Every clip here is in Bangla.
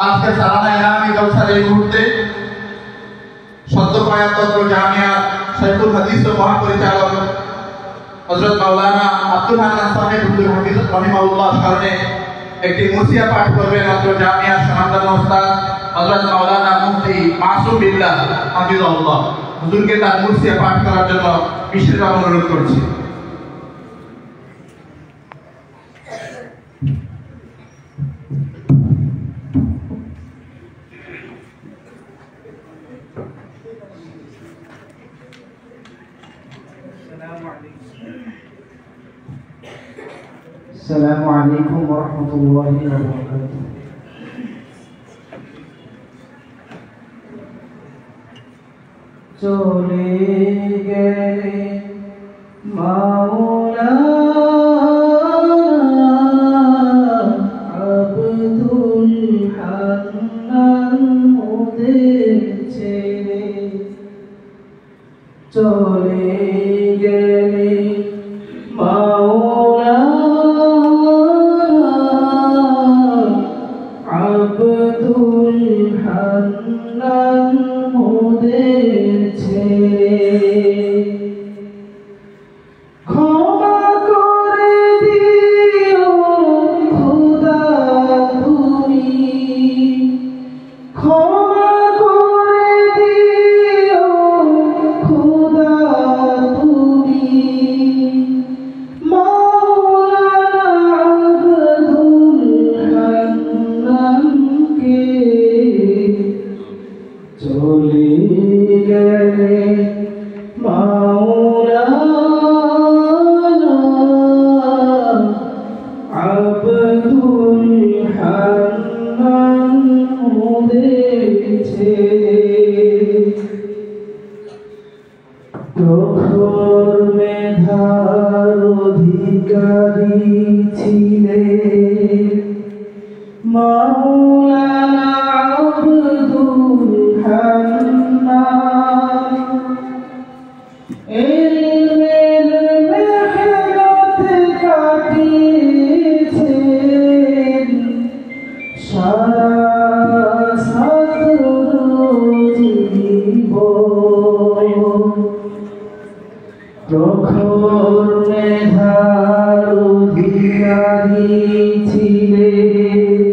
আজকে সালানা ইনামি জলসার এই মুহূর্তে সদ্য প্রয়াত জামিয়া শাইখুল হাদিস ও মহাপরিচালক হযরত মাওলানা আব্দুল হান্নান সাহেব হুজুর হাফিজ রাহিমাহুল্লাহ স্মরণে একটি মুসিয়া পাঠ করবেন অত্র জামিয়ার সুনামধন্য ওস্তাদ হযরত মাওলানা মুফতি মাসুম বিল্লাহ হাফিজাহুল্লাহ। হুজুরকে তার মুসিয়া পাঠ করার জন্য বিশেষভাবে অনুরোধ করছি। السلام عليكم ورحمة الله وبركاته. চলে গেলে মাওলানা আব্দুল হান্নান মোদের ছেড়ে, চলে গেলে আব্দুল হান্নান মোদের ছেড়ে, ক্ষমা করে দিও খোদা তুমি, ক্ষমা করে দিও খোদা তুমি, চলে গেলে মাওলানা আব্দুল হান্নান মোদের ছেড়ে, প্রখর মেধার অধিকারী ছিলেন মাওলানা আব্দুল হান্নান, ইলমের মেহনতে কাটিয়েছেন সারা ছাত্র জীবন, প্রখর মেধার অধিকারী ছিলেন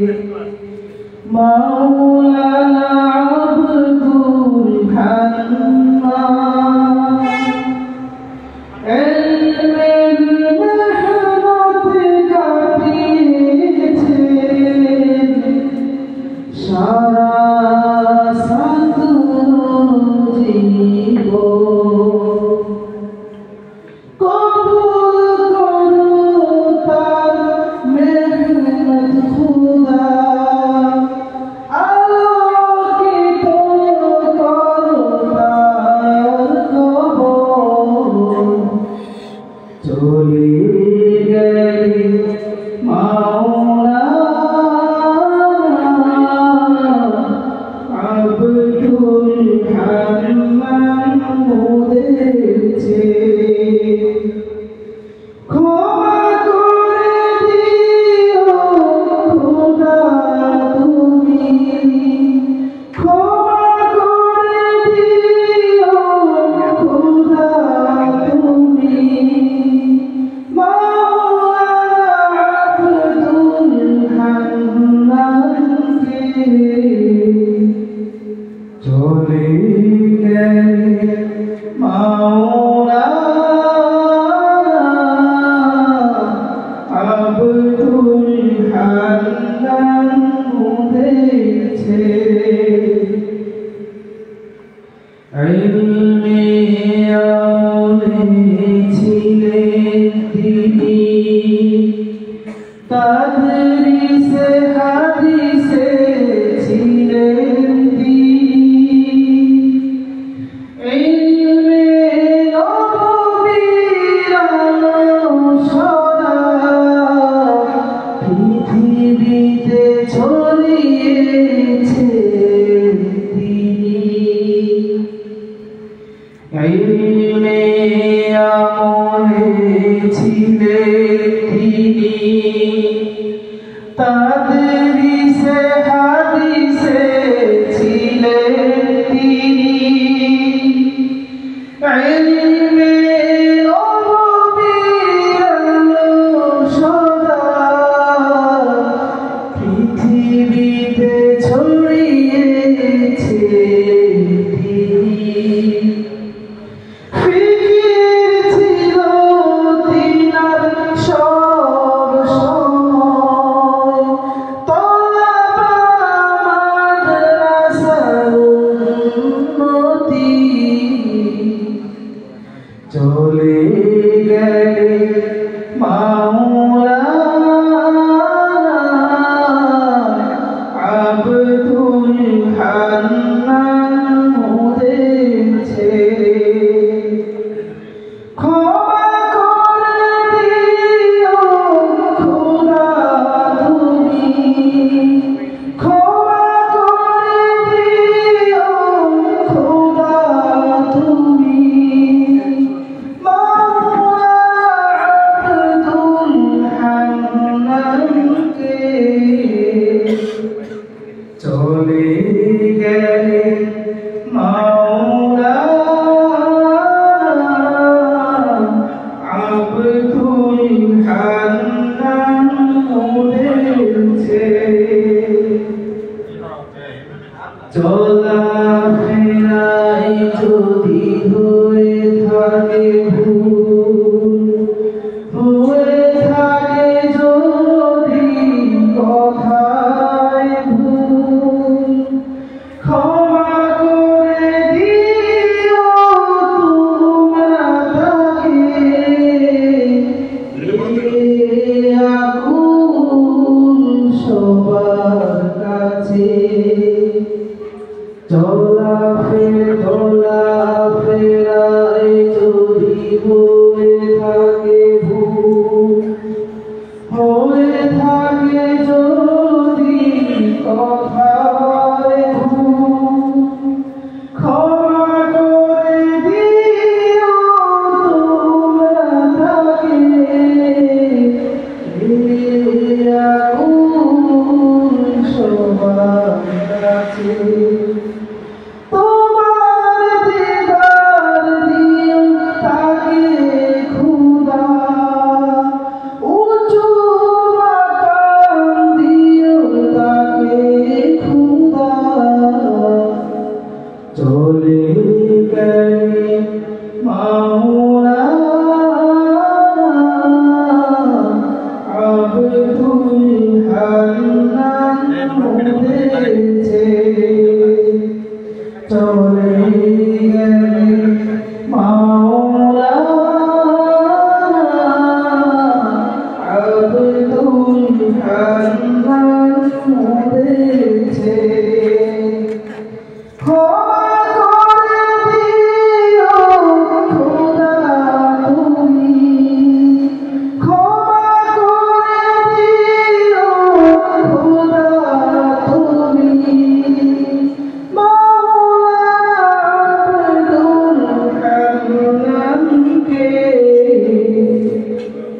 পৃথিবীতে ছড়িয়েছে ফিকির ছিল তিনার সব সময় তওবা মাদ্রাসার উন্নতি চলে গেলে আব্দুল হান্নান মোদের ছেড়ে ক্ষমা করে দিও খোদা তুমি, ক্ষমা করে দিও খোদা তুমি মাওলা আব্দুল হান্নানকে চলে গেলে মাওলা আব্দুল হান্নান মোদের ছেড়ে চলাফেরায় যদি হয়ে থাকে ভুল, হয়ে থাকে যদি কথায় ভুল, ক্ষমা করে দিও তোমরা তাকে আকুল সবার কাছে চলাফেরায় যদি হয়ে থাকে ভুল, হয়ে থাকে যদি কথায় ভুল, ক্ষমা করে দিও তোমরা তাকে আকুল সবার কাছে তোমার দিদার দিও তাকে খোদা, উঁচু মাকাম দিও তাকে খোদা চলে গেলে মাওলা আব্দুল হান্নান মোদের ছেড়ে চলে গেলে মাওলা আব্দুল হান্নান মোদের ছেড়ে ক্ষমা করে দিও খোদা তুমি, ক্ষমা করে দিও খোদা তুমি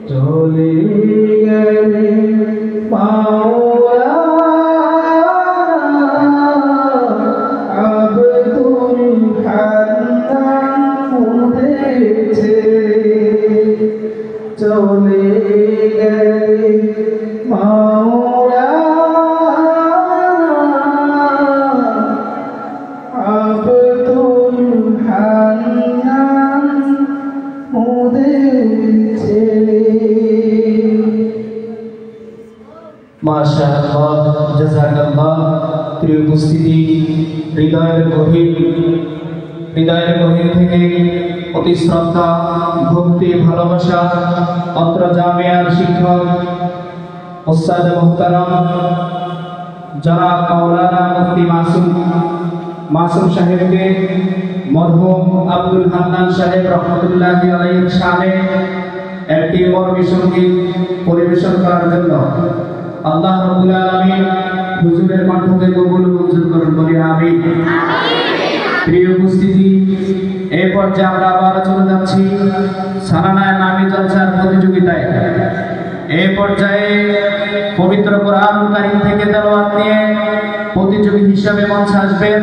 চলে গেলে মাওলা আব্দুল হান্নান মোদের ছেড়ে চলে গেলে মাওলা আব্দুল হান্নান মোদের ছেড়ে। মাশাআল্লাহ, জাযাকাল্লাহ। প্রিয় উপস্থিতি, হৃদয়ের গভীর থেকে অতি শ্রদ্ধা, ভক্তি, ভালোবাসা অত্র জামিয়ার শিক্ষক উস্তাদ মুহতারাম জনাব মাওলানা মুফতি মাসুম সাহেবকে মরহুম আব্দুল হান্নান সাহেব রহমতুল্লাহি আলাইহির শানে একটি মরমী সঙ্গীত পরিবেশন করার জন্য আল্লাহ রাব্বুল আলামিন হুজুরের কণ্ঠকে কবুল মঞ্জুর করুন, বলি আমিন। প্রিয় উপস্থিতি, এই পর্যায়ে আমরা আবার চলে যাচ্ছি সালানায়ে নামি জলসার প্রতিযোগিতায়। এই পর্যায়ে পবিত্র কোরআনুল কারীম থেকে তেলাওয়াত নিয়ে প্রতিযোগী হিসেবে মঞ্চে আসবেন